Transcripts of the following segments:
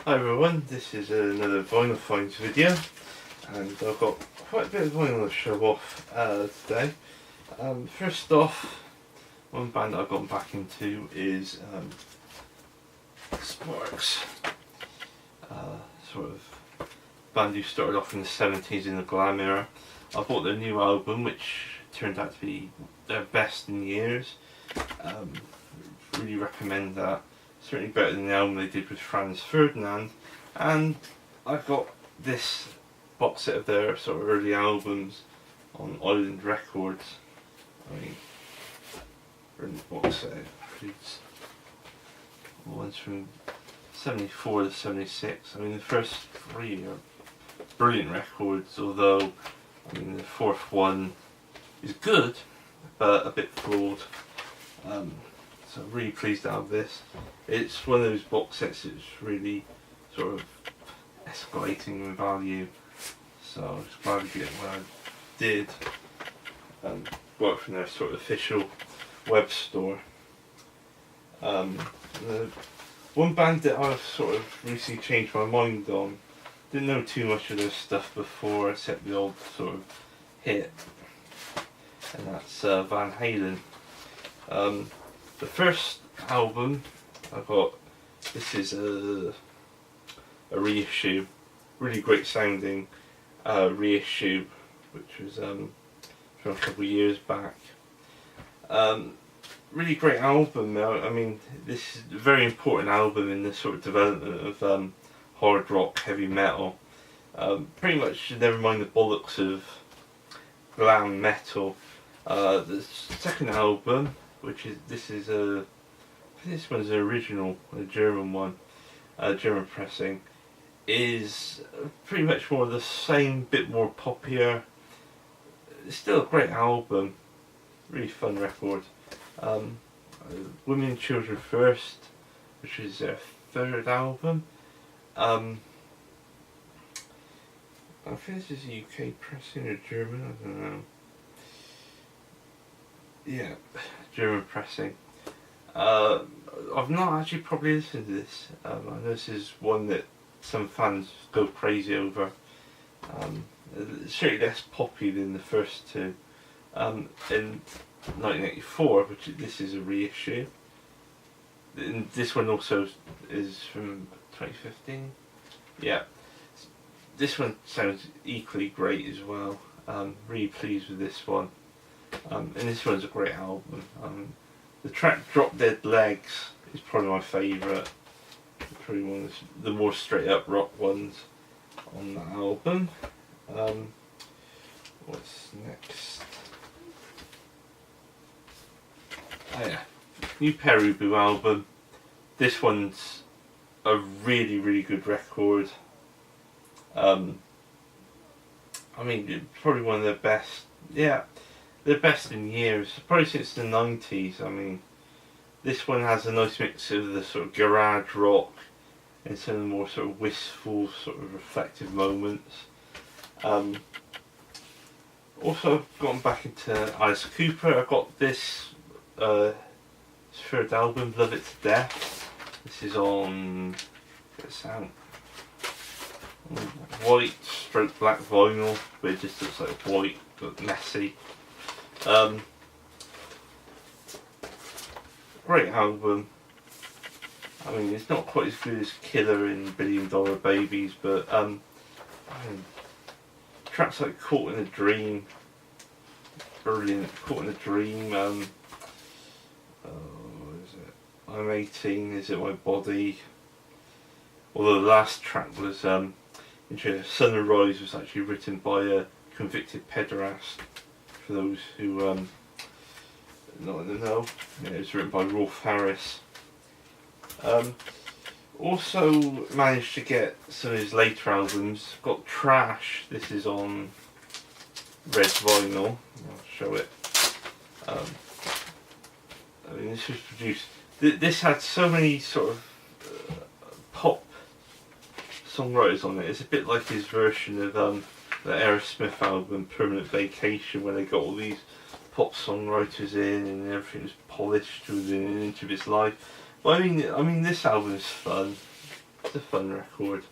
Hi everyone, this is another vinyl finds video, and I've got quite a bit of vinyl to show off today. First off, one band that I've gone back into is Sparks, sort of band who started off in the 70s in the glam era. I bought their new album, which turned out to be their best in years. Really recommend that. Certainly better than the album they did with Franz Ferdinand. And I've got this box set of their sort of early albums on Island Records. I mean, brilliant box set. It's ones from 74 to 76. I mean, the first three are brilliant records, although I mean the fourth one is good but a bit flawed. So I'm really pleased to have this. It's one of those box sets that's really sort of escalating in value, so I was glad to get what I did and got it from their sort of official web store. The one band that I've sort of recently changed my mind on, didn't know too much of their stuff before except the old sort of hit, and that's Van Halen. The first album I got, this is a reissue, really great sounding reissue, which was from a couple of years back. Really great album. I mean, this is a very important album in the sort of development of hard rock, heavy metal. Pretty much never mind the bollocks of glam metal. The second album, which is this one's the original, a German one, German pressing, is pretty much more of the same, bit more poppier. It's still a great album, really fun record. Women and Children First, which is their third album. I think this is UK pressing or German, I don't know. Yeah, German pressing. I've not actually probably listened to this. I know this is one that some fans go crazy over. It's certainly less poppy than the first two. In 1984, which this is a reissue. And this one also is from 2015. Yeah, this one sounds equally great as well. Really pleased with this one. And this one's a great album. The track Drop Dead Legs is probably my favourite. Probably one of the more straight up rock ones on that album. What's next? Oh yeah, new Perubu album. This one's a really, really good record. I mean, probably one of their best. Yeah, the best in years, probably since the 90s. I mean, this one has a nice mix of the sort of garage rock and some of the more sort of wistful, sort of reflective moments. Also, I've gone back into Alice Cooper. I got this his third album, Love It to Death. This is on, get this out, white stroke black vinyl, but it just looks like white but messy. Great album. I mean, it's not quite as good as Killer and $1 Billion Babies, but I mean, tracks like Caught in a Dream, brilliant. Caught in a Dream. What is it? I'm 18. Is it my body? Although the last track was interesting. Sunrise was actually written by a convicted pederast. For those who not in the know, yeah, it was written by Rolf Harris. Also managed to get some of his later albums. Got Trash. This is on red vinyl. I'll show it. I mean, this was produced. This had so many sort of pop songwriters on it. It's a bit like his version of the Aerosmith album Permanent Vacation, where they got all these pop songwriters in and everything was polished within an inch of its life. But I mean this album is fun. It's a fun record.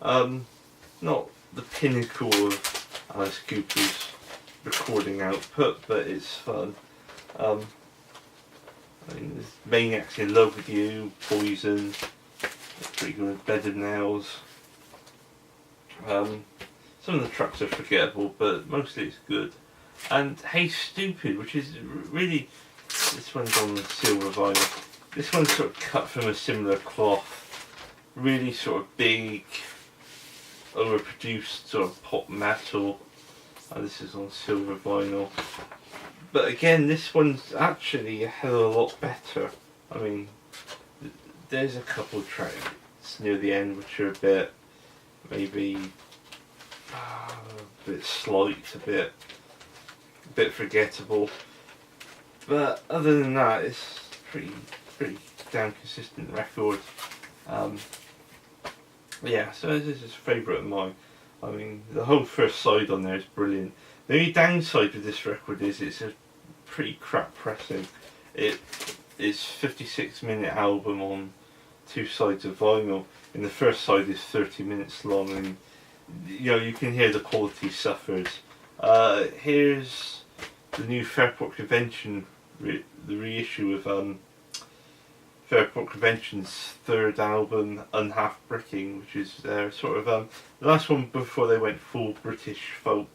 Not the pinnacle of Alice Cooper's recording output, but it's fun. I mean, there's Maniacs in Love with You, Poison, pretty good, Bed of Nails. Some of the tracks are forgettable, but mostly it's good. And Hey Stupid, which is really, this one's on silver vinyl. This one's sort of cut from a similar cloth. Really sort of big, overproduced sort of pop metal. And this is on silver vinyl. But again, this one's actually a hell of a lot better. I mean, there's a couple of tracks near the end which are a bit, maybe, a bit slight, a bit forgettable. But other than that, it's pretty damn consistent record. Yeah, so this is a favourite of mine. I mean, the whole first side on there is brilliant. The only downside with this record is it's a pretty crap pressing. It's 56-minute album on 2 sides of vinyl, and the first side is 30 minutes long, and you can hear the quality suffers. Here's the new Fairport Convention, the reissue of Fairport Convention's 3rd album, Unhalf Bricking, which is their sort of the last one before they went full British folk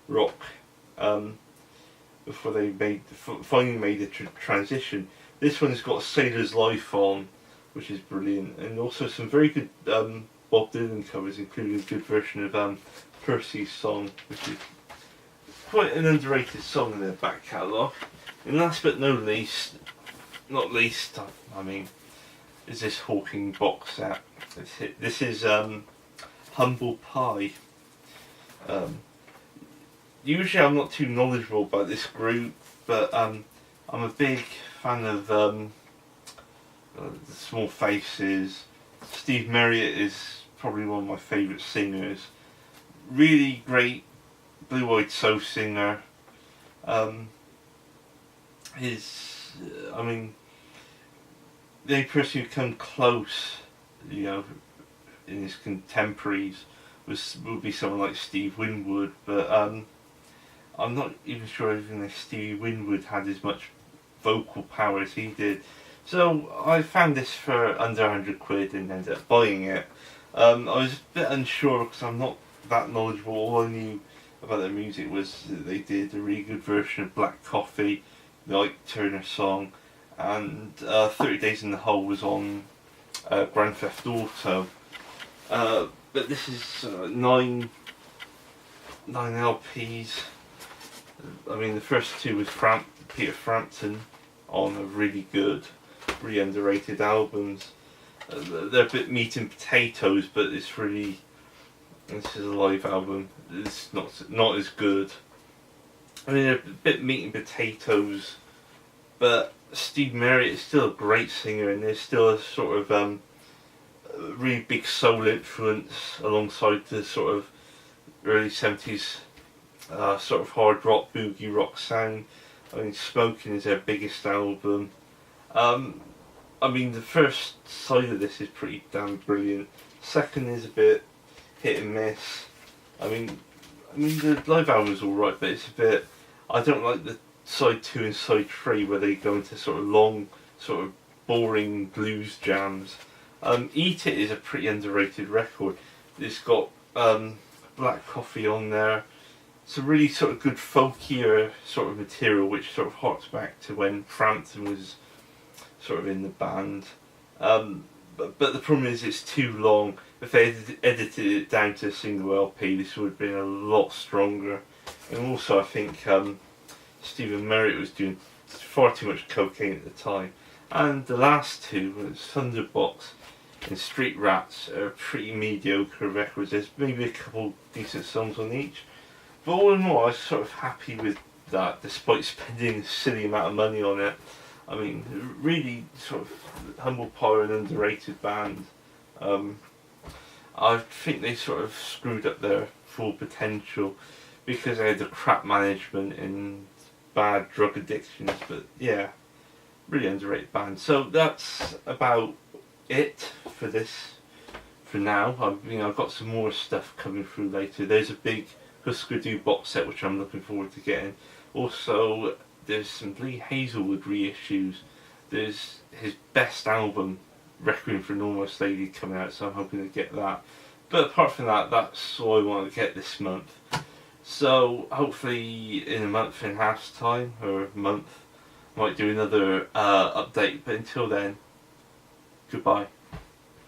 rock. Before they finally made the transition. This one's got Sailor's Life on, which is brilliant, and also some very good Bob Dylan covers, including a good version of Percy's Song, which is quite an underrated song in their back catalogue. And last but not least, I mean, is this Hawking box set. This is Humble Pie. Usually I'm not too knowledgeable about this group, but I'm a big fan of the Small Faces. Steve Marriott is probably one of my favourite singers. Really great blue-eyed soul singer. The only person who come close, in his contemporaries, would be someone like Steve Winwood, but I'm not even sure if Stevie Winwood had as much vocal power as he did. So I found this for under £100 and ended up buying it. I was a bit unsure because I'm not that knowledgeable. All I knew about their music was that they did a really good version of Black Coffee, the Ike Turner song, and 30 Days in the Hole was on Grand Theft Auto. But this is 9 LPs. I mean, the first 2 was Peter Frampton on a really good, really underrated albums. They're a bit meat and potatoes, but this is a live album. It's not as good. I mean, they're a bit meat and potatoes, but Steve Marriott is still a great singer, and there's still a sort of really big soul influence alongside the sort of early 70s sort of hard rock, boogie rock sound. I mean, Smoking is their biggest album. I mean, the first side of this is pretty damn brilliant. Second is a bit hit and miss. I mean the live album is alright, but it's a bit. I don't like the side 2 and side 3 where they go into sort of long, sort of boring blues jams. Eat It is a pretty underrated record. It's got Black Coffee on there. Some really sort of good folkier sort of material, which sort of harks back to when Frampton was sort of in the band. But the problem is it's too long. If they had edited it down to a single LP, this would have been a lot stronger. And also I think Stephen Merritt was doing far too much cocaine at the time. And the last 2, Thunderbox and Street Rats, are pretty mediocre records. There's maybe a couple decent songs on each. But all in all, I was sort of happy with that, despite spending a silly amount of money on it. I mean, really sort of humble pie and underrated band. I think they sort of screwed up their full potential because they had the crap management and bad drug addictions. But yeah, really underrated band. So that's about it for this for now. I've got some more stuff coming through later. There's a big Husker Du box set which I'm looking forward to getting. Also, there's some Lee Hazelwood reissues. There's his best album, Requiem for an Almost Lady, coming out, so I'm hoping to get that. But apart from that, that's all I want to get this month. So hopefully in a month and a half's time, or a month, I might do another update. But until then, goodbye.